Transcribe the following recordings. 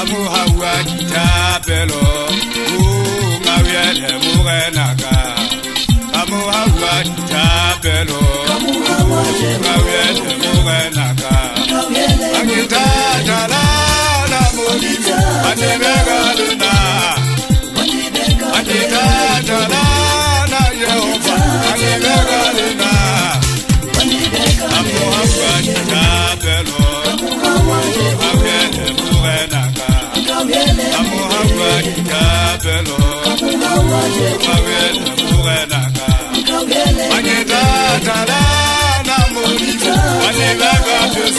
Kamuhawa Kitapelo, Ngawele Murenaka. Kamuhawa Kitapelo, Ngawele Murenaka. Akita Lana Mudita, Anebegaluna. Akita Lana Yehova, Anebegaluna. Kamuhawa Kitapelo, Ngawele Murenaka. Kamuhawa Kitapelo, Ngawele Murenaka. Akita Lana Mudita, Anebegaluna.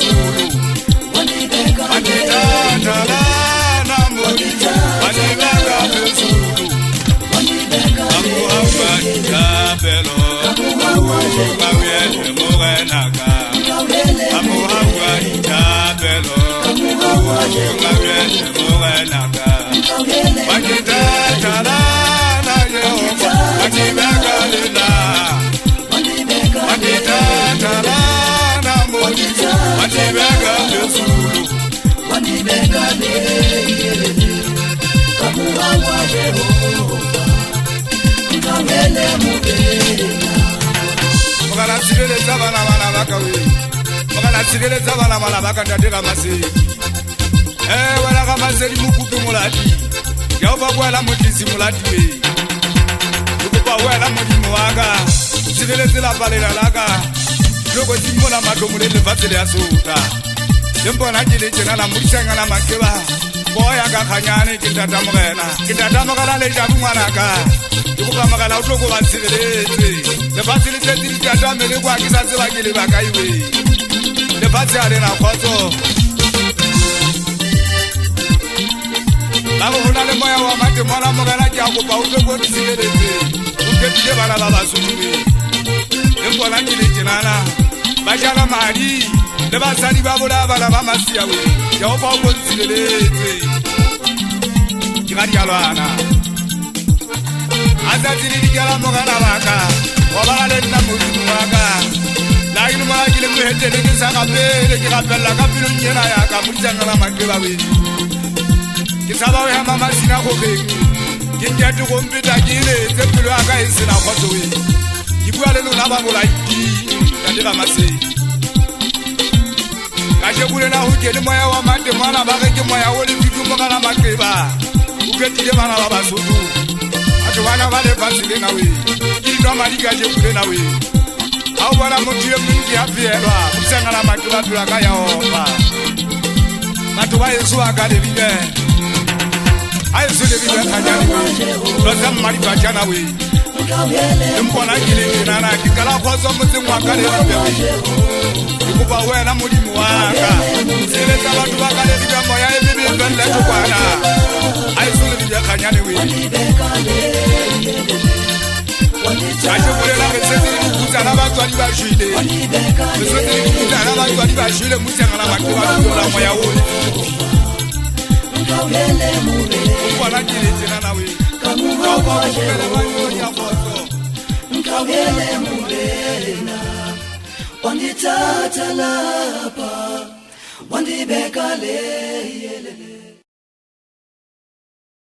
Boya ka khanyane ke tata mogena le jabu ngwanaka ke go kamagala o tlo go ba tshireletse le ba tshireletse di tata me le kwa ke sa tseba ke le ba ka iwe le ba tsare na khotso ba go hona le moya wa mate mona mogena ke a go ba o tlo go tshireletse o ke tile bana ba ba suwe le bona ke le tsenana ba jala madi le ba tsadi ba bola bana ba masia we ya o ba o tshireletse Dialwana Azatini di gala mogana baka wa le nna modimo waka la ile ma ke le mohete le ke sa gapele ke gapella ka pelo nyena ya ka mutshangana makeba we ke sa ba ya mama sina go beke ke ntse go mpeta ke ile tse pelo aka e sina khotso we ke bua le lona ba molaiki ka dira mase ka je bule na ho ke le moya wa mate mwana ba ke moya o le bitumba kana makeba uketile bana ba basotho atho bana ba le fasile na we ke ntwa madi ka je kule na we a o bona motho ye mong ke a fielwa o tsengala makela tlola ka ya opa batho ba yeso aka le bile a yeso le bile khanyane lo tsa mmadi ba jana we mpona ke le nana ke kala khotso motseng wa ka le bile ke kopa wena modimo wa ka seletsa batho ba ka le bile moya e bebe belle to kwana I saw the Kanyane way. I should put it up and say, put another 20 Shide. Put another 20 Shide, Musanga, my own. What I did it in another way. Come on,